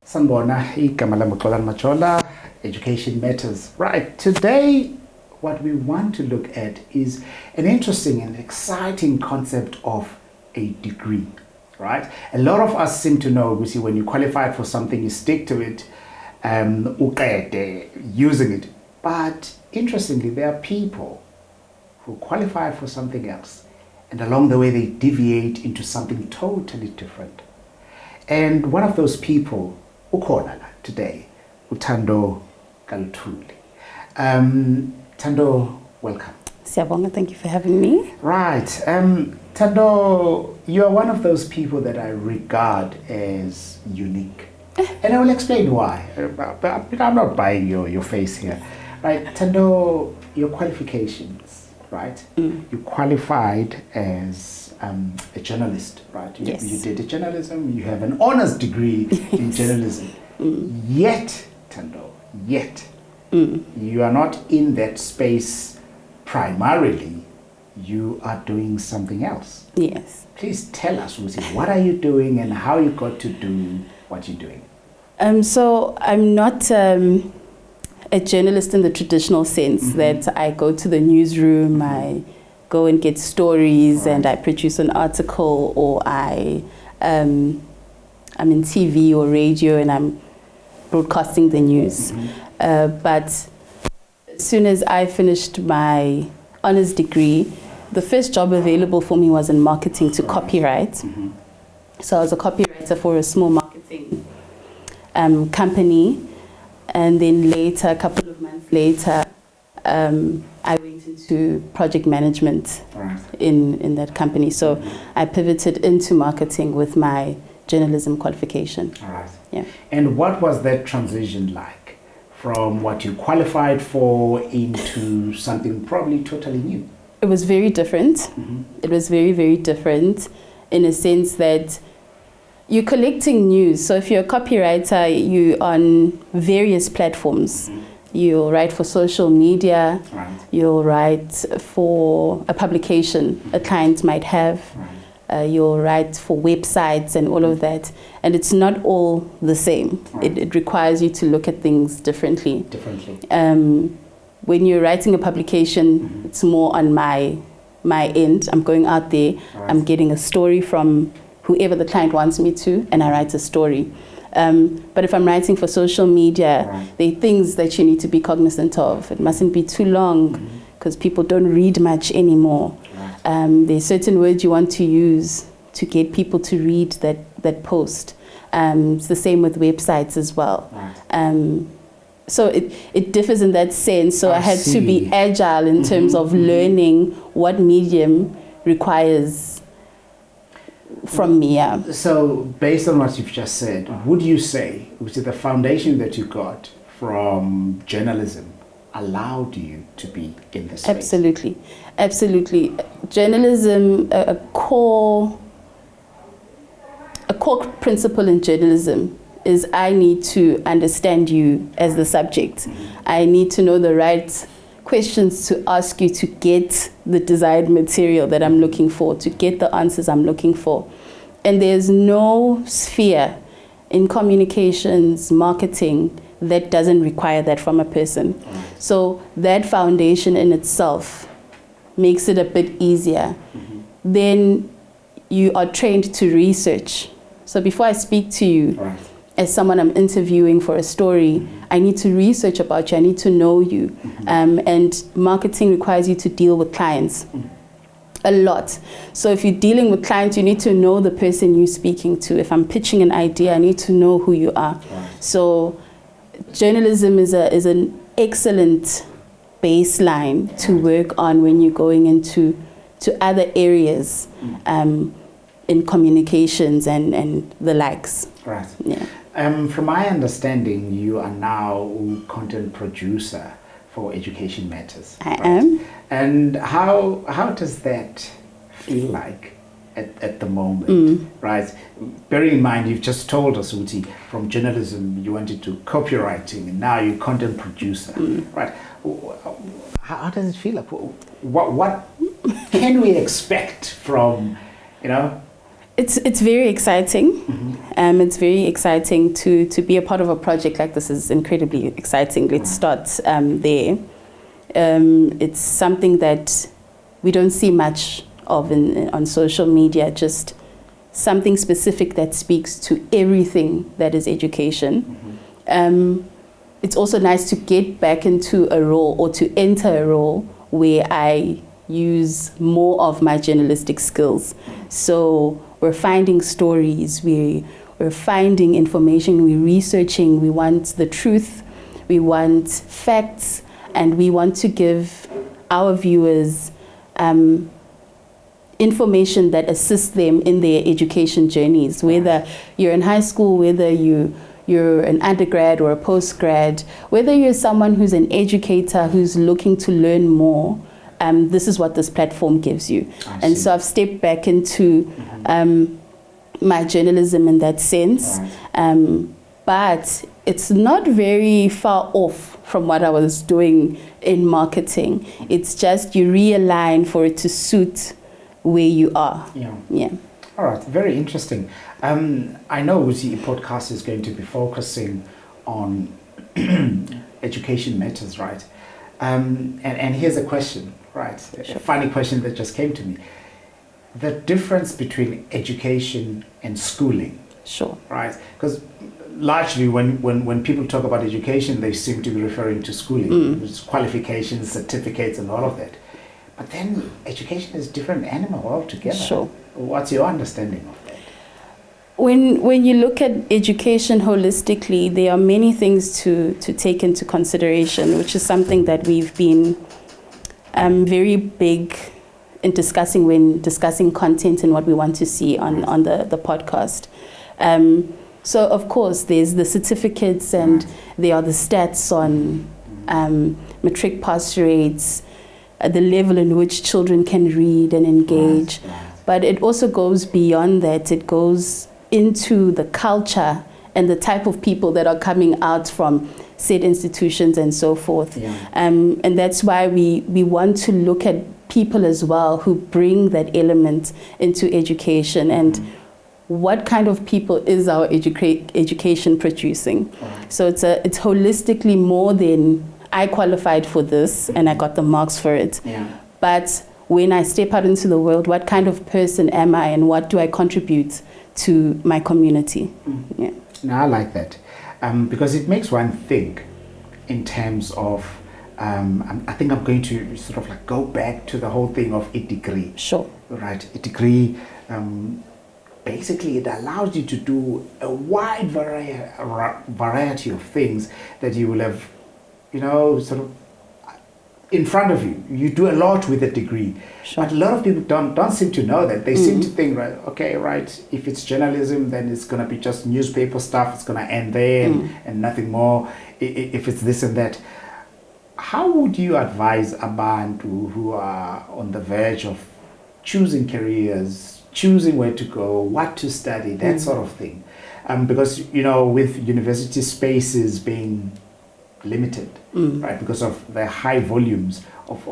Sanibona, igama lami uXolani Majola, Education Matters. Right, today what we want to look at is an interesting and exciting concept of a degree, right? A lot of us seem to know, we see when you qualify for something, you stick to it, using it. But interestingly, there are people who qualify for something else, and along the way they deviate into something totally different. And one of those people ukhona today, Thando Luthuli. Thando, welcome. Siyabonga, thank you for having me. Right. Thando, you are one of those people that I regard as unique. And I will explain why. But I'm not buying your face here. Right, Thando, your qualifications, right? You qualified as a journalist, right? Yes. You did journalism, you have an honors degree in journalism. Yet, Thando, you are not in that space primarily. You are doing something else. Yes. Please tell us, Lucy, what are you doing and how you got to do what you're doing? So I'm not a journalist in the traditional sense that I go to the newsroom, I go and get stories, and I produce an article, or I'm in TV or radio and I'm broadcasting the news. But as soon as I finished my honors degree, the first job available for me was in marketing to copyright. So I was a copywriter for a small marketing company, and then later, a couple of months later, I went into project management in that company. So I pivoted into marketing with my journalism qualification. All right. Yeah. And what was that transition like from what you qualified for into something probably totally new? It was very different. It was very, very different in a sense that you're collecting news. So if you're a copywriter, you're on various platforms. You'll write for social media, you'll write for a publication a client might have, you'll write for websites and all of that. And it's not all the same. It requires you to look at things differently. When you're writing a publication, it's more on my end. I'm going out there, I'm getting a story from whoever the client wants me to, and I write a story. But if I'm writing for social media, there are things that you need to be cognizant of. It mustn't be too long because people don't read much anymore. There's certain words you want to use to get people to read that post. It's the same with websites as well. So it differs in that sense. So I had to be agile in terms of learning what medium requires from me. So based on what you've just said, would you say the foundation that you got from journalism allowed you to be in this space? Absolutely. Journalism, a core principle in journalism is I need to understand you as the subject. I need to know the right questions to ask you to get the desired material that I'm looking for, to get the answers I'm looking for. And there's no sphere in communications, marketing, that doesn't require that from a person. So that foundation in itself makes it a bit easier. Then you are trained to research. So before I speak to you, as someone I'm interviewing for a story, I need to research about you, I need to know you. And marketing requires you to deal with clients a lot. So if you're dealing with clients, you need to know the person you're speaking to. If I'm pitching an idea, I need to know who you are. So journalism is an excellent baseline to work on when you're going into other areas in communications and the likes. Right. Yeah. From my understanding, you are now a content producer for Education Matters. I am. And how does that feel like? at the moment, right? Bearing in mind, you've just told us, Uti, from journalism you went into copywriting, and now you're a content producer, right? How does it feel? Like, what can we expect from, you know? It's very exciting. It's very exciting to be a part of a project like this. Is incredibly exciting. Let's start there. It's something that we don't see much of on social media, just something specific that speaks to everything that is education. It's also nice to get back into a role or to enter a role where I use more of my journalistic skills. So we're finding stories, we're finding information, we're researching, we want the truth, we want facts, and we want to give our viewers information that assists them in their education journeys, whether you're in high school, whether you're an undergrad or a postgrad, whether you're someone who's an educator who's looking to learn more. This is what this platform gives you. And so I've stepped back into my journalism in that sense. But it's not very far off from what I was doing in marketing. It's just you realign for it to suit where you are. Yeah. All right, very interesting. I know the podcast is going to be focusing on Education Matters, right? And here's a question, right? A funny question that just came to me. The difference between education and schooling. Sure. Right? Because largely when people talk about education, they seem to be referring to schooling, which is qualifications, certificates, and all of that. But then education is a different animal altogether. Sure. What's your understanding of that? When you look at education holistically, there are many things to take into consideration, which is something that we've been very big in discussing when discussing content and what we want to see on the podcast. So of course there's the certificates and there are the stats on matric pass rates, the level in which children can read and engage. But it also goes beyond that. It goes into the culture and the type of people that are coming out from said institutions and so forth. And that's why we want to look at people as well who bring that element into education and what kind of people is our education producing. So it's holistically more than I qualified for this and I got the marks for it. But when I step out into the world, what kind of person am I and what do I contribute to my community? Now I like that because it makes one think in terms of I think I'm going to sort of like go back to the whole thing of a degree. Sure. Right. A degree, basically it allows you to do a wide variety of things that you will have, sort of in front of you. You do a lot with a degree. Sure. But a lot of people don't seem to know that. They seem to think, right, if it's journalism, then it's going to be just newspaper stuff. It's going to end there and nothing more. If it's this and that. How would you advise Abantu who are on the verge of choosing careers, choosing where to go, what to study, that sort of thing? Because, with university spaces being limited, right, because of the high volumes of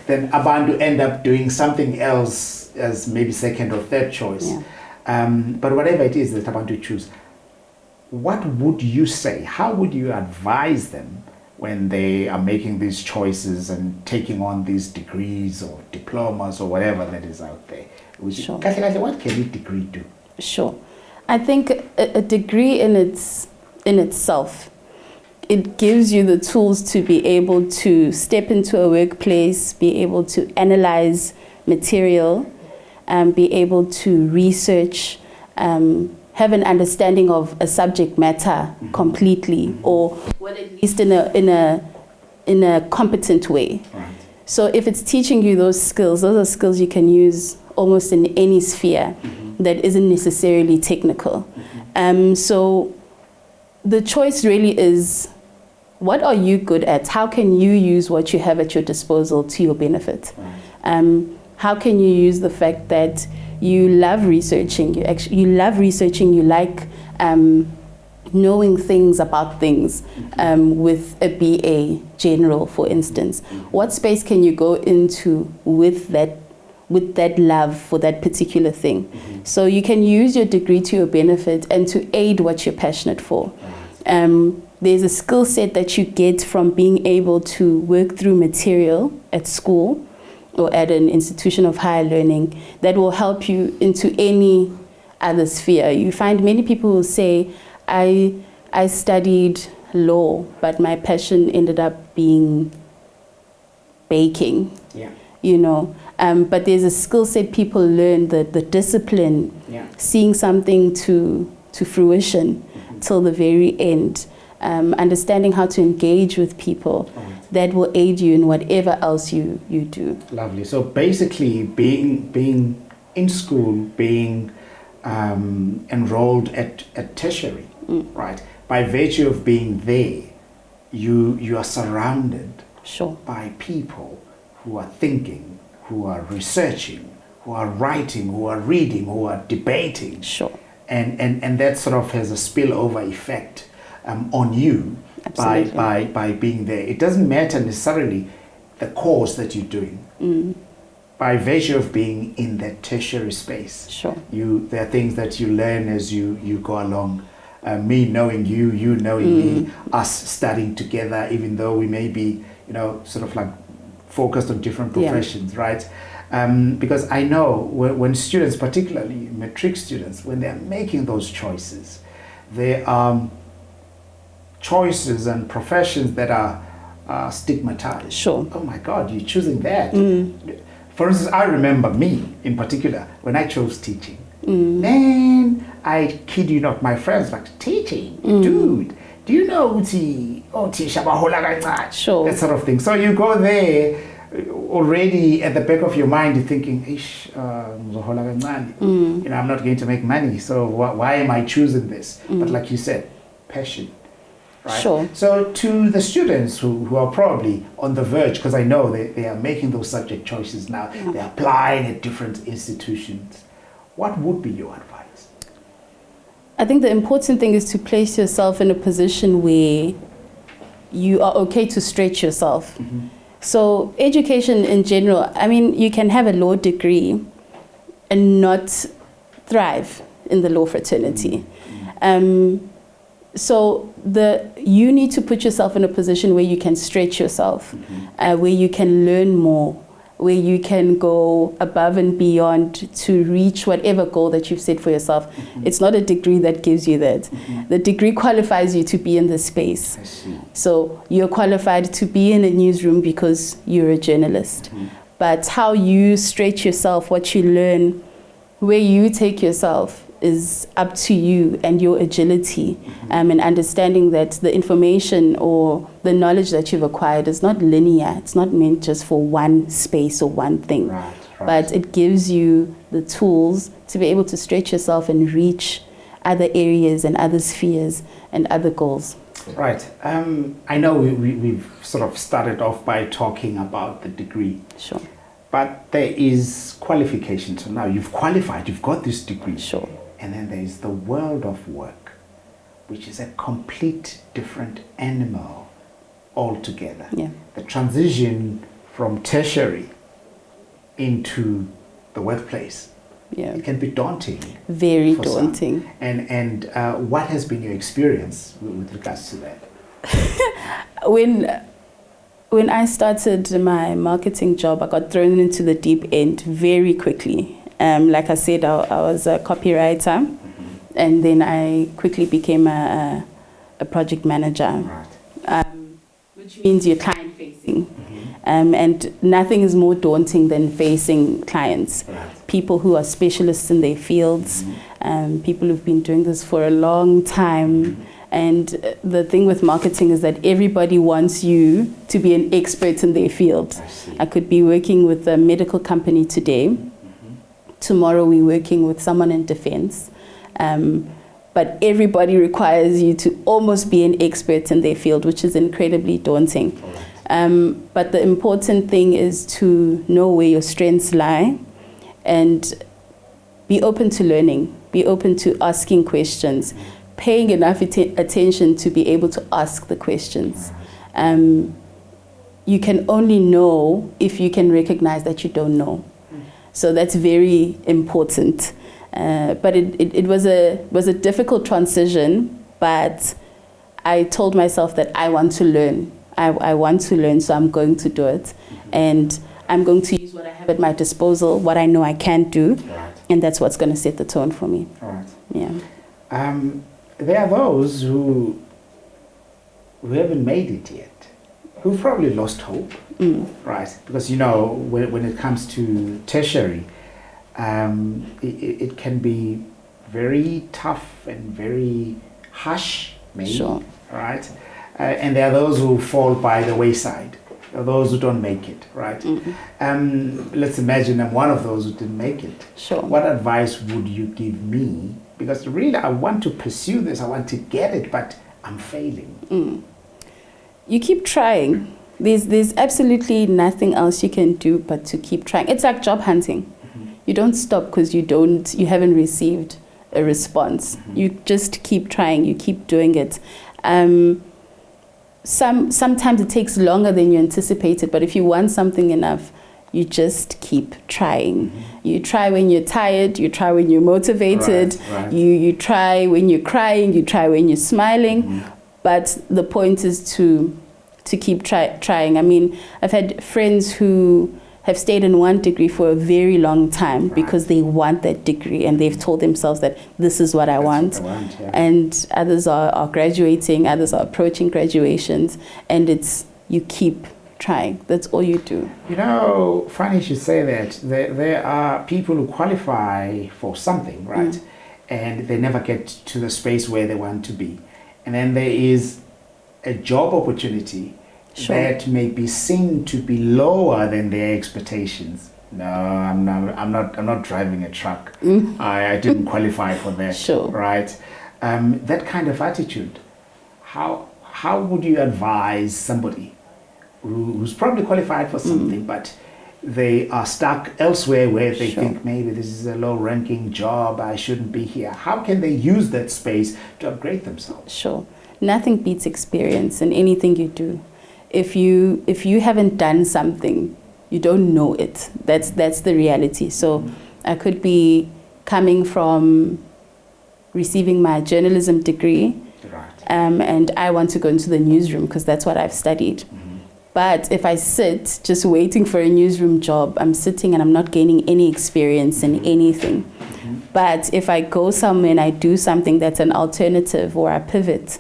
then Abantu end up doing something else as maybe second or third choice. But whatever it is that Abantu choose, what would you say? How would you advise them when they are making these choices and taking on these degrees or diplomas or whatever that is out there? Sure. What can a degree do? Sure. I think a degree in itself, it gives you the tools to be able to step into a workplace, be able to analyze material, be able to research, have an understanding of a subject matter completely, or well, at least in a competent way. Right. So if it's teaching you those are skills you can use almost in any sphere that isn't necessarily technical. So the choice really is, what are you good at? How can you use what you have at your disposal to your benefit? Right. How can you use the fact that you love researching. You love researching. You like knowing things about things. With a BA general, for instance, what space can you go into with that love for that particular thing? So you can use your degree to your benefit and to aid what you're passionate for. There's a skill set that you get from being able to work through material at school or at an institution of higher learning that will help you into any other sphere. You find many people will say, I studied law, but my passion ended up being baking. Yeah. You know, but there's a skill set people learn, the discipline, seeing something to fruition till the very end, understanding how to engage with people. That will aid you in whatever else you do. Lovely. So basically, being in school, being enrolled at tertiary, right? By virtue of being there, you are surrounded by people who are thinking, who are researching, who are writing, who are reading, who are debating. And that sort of has a spillover effect on you by being there. It doesn't matter necessarily the course that you're doing. By virtue of being in that tertiary space, there are things that you learn as you go along. Me knowing you knowing me, us studying together, even though we may be, sort of like focused on different professions, right? Because I know when students, particularly matric students, when they're making those choices, there are choices and professions that are stigmatized. Oh my God, you're choosing that. For instance, I remember me in particular, when I chose teaching. Man, I kid you not, my friends like, teaching? Dude, do you know that sort of thing. So you go there already at the back of your mind, you're thinking, I'm not going to make money, so why am I choosing this? But like you said, passion. Right? So to the students who are probably on the verge, because I know they are making those subject choices now, they're applying at different institutions, what would be your advice? I think the important thing is to place yourself in a position where you are okay to stretch yourself. So education in general, I mean, you can have a law degree and not thrive in the law fraternity. So you need to put yourself in a position where you can stretch yourself, where you can learn more, where you can go above and beyond to reach whatever goal that you've set for yourself. It's not a degree that gives you that. The degree qualifies you to be in the space. So you're qualified to be in a newsroom because you're a journalist. But how you stretch yourself, what you learn, where you take yourself is up to you and your agility, and understanding that the information or the knowledge that you've acquired is not linear. It's not meant just for one space or one thing, but it gives you the tools to be able to stretch yourself and reach other areas and other spheres and other goals. Right. I know we've sort of started off by talking about the degree. But there is qualification. So now you've qualified, you've got this degree. And then there is the world of work, which is a complete different animal altogether. The transition from tertiary into the workplace, it can be daunting. Very daunting. Some. And what has been your experience with regards to that? When I started my marketing job, I got thrown into the deep end very quickly. Like I said, I was a copywriter, and then I quickly became a project manager, which means you're client-facing. And nothing is more daunting than facing clients, people who are specialists in their fields, people who've been doing this for a long time. And the thing with marketing is that everybody wants you to be an expert in their field. I could be working with a medical company today. Tomorrow we're working with someone in defense. But everybody requires you to almost be an expert in their field, which is incredibly daunting. But the important thing is to know where your strengths lie and be open to learning, be open to asking questions, paying enough attention to be able to ask the questions. You can only know if you can recognize that you don't know. So that's very important. But it was a difficult transition, but I told myself that I want to learn. I want to learn, so I'm going to do it. And I'm going to use what I have at my disposal, what I know I can do, and that's what's going to set the tone for me. All right. Yeah. There are those who haven't made it yet, who've probably lost hope, right? Because, when it comes to tertiary, it can be very tough and very harsh, maybe, Sure. right? And there are those who fall by the wayside, those who don't make it, right? Let's imagine I'm one of those who didn't make it. Sure. What advice would you give me? Because really, I want to pursue this, I want to get it, but I'm failing. You keep trying. There's absolutely nothing else you can do but to keep trying. It's like job hunting. You don't stop because you haven't received a response. You just keep trying, you keep doing it. Sometimes it takes longer than you anticipated, but if you want something enough, you just keep trying. You try when you're tired, you try when you're motivated, Right. You try when you're crying, you try when you're smiling. But the point is to keep trying. I mean, I've had friends who have stayed in one degree for a very long time because they want that degree and they've told themselves that this is what I want. Yeah. And others are graduating, others are approaching graduations, and you keep trying. That's all you do. Funny you should say that. There are people who qualify for something, right? And they never get to the space where they want to be. And then there is a job opportunity that may be seen to be lower than their expectations. No, I'm not driving a truck. I didn't qualify for that. Sure. Right? That kind of attitude. How would you advise somebody who's probably qualified for something, but they are stuck elsewhere where they think maybe this is a low-ranking job, I shouldn't be here? How can they use that space to upgrade themselves? Sure. Nothing beats experience in anything you do. If you haven't done something, you don't know it. That's the reality. So I could be coming from receiving my journalism degree, and I want to go into the newsroom because that's what I've studied. But if I sit just waiting for a newsroom job, I'm sitting and I'm not gaining any experience in anything. But if I go somewhere and I do something that's an alternative, or I pivot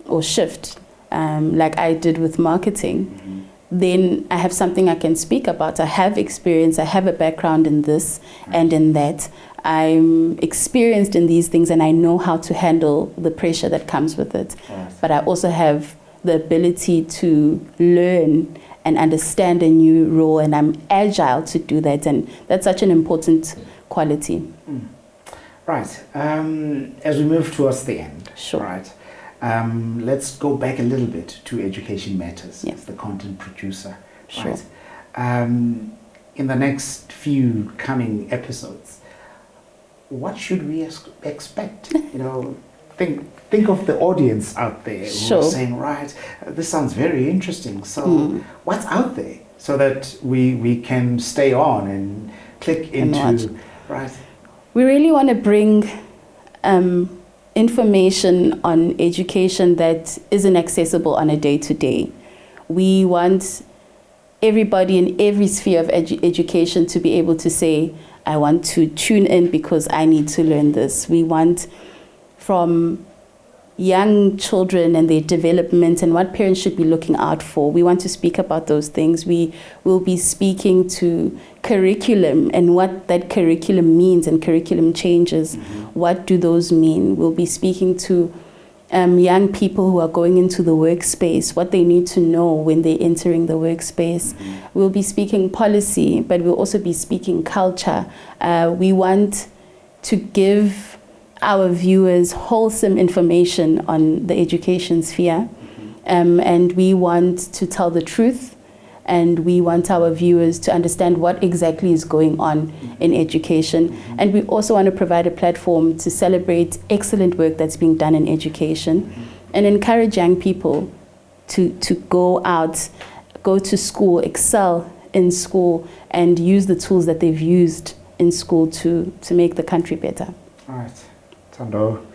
or shift, like I did with marketing, then I have something I can speak about. I have experience, I have a background in this and in that. I'm experienced in these things and I know how to handle the pressure that comes with it. But I also have the ability to learn and understand a new role, and I'm agile to do that, and that's such an important quality. Right. As we move towards the end, right? Let's go back a little bit to Education Matters as the content producer. Right? In the next few coming episodes, what should we expect? Think of the audience out there who are saying, right, this sounds very interesting. So what's out there so that we can stay on and click into, right? We really want to bring information on education that isn't accessible on a day-to-day. We want everybody in every sphere of education to be able to say, I want to tune in because I need to learn this. We want from young children and their development and what parents should be looking out for. We want to speak about those things. We will be speaking to curriculum and what that curriculum means and curriculum changes. What do those mean? We'll be speaking to young people who are going into the workspace, what they need to know when they're entering the workspace. We'll be speaking policy, but we'll also be speaking culture. We want to give our viewers wholesome information on the education sphere, and we want to tell the truth, and we want our viewers to understand what exactly is going on in education. And we also want to provide a platform to celebrate excellent work that's being done in education and encourage young people to go out, go to school, excel in school, and use the tools that they've used in school to make the country better. All right. Thando,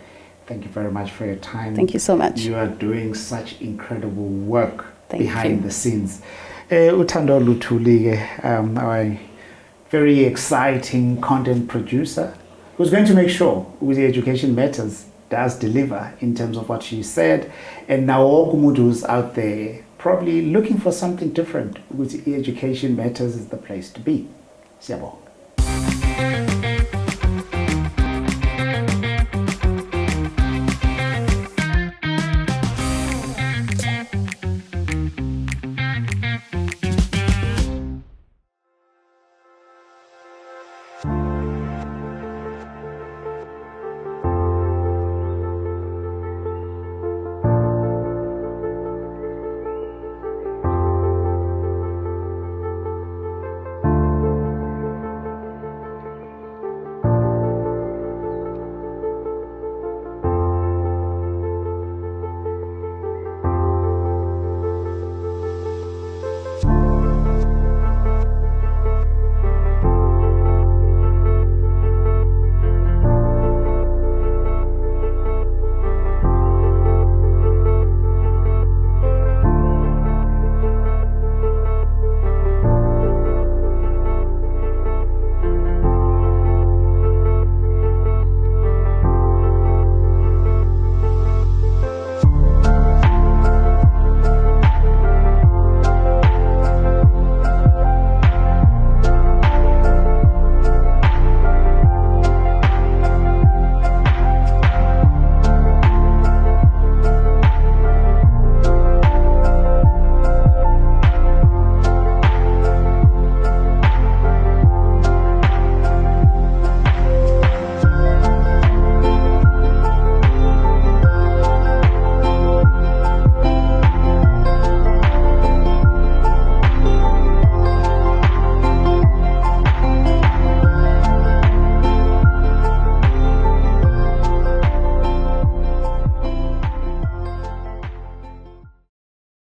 thank you very much for your time. Thank you so much. You are doing such incredible work Thank behind you. the scenes. Thando Luthuli, our very exciting content producer, who's going to make sure with the Education Matters does deliver in terms of what she said. And now all who's out there probably looking for something different, with Education Matters is the place to be. Siyabonga.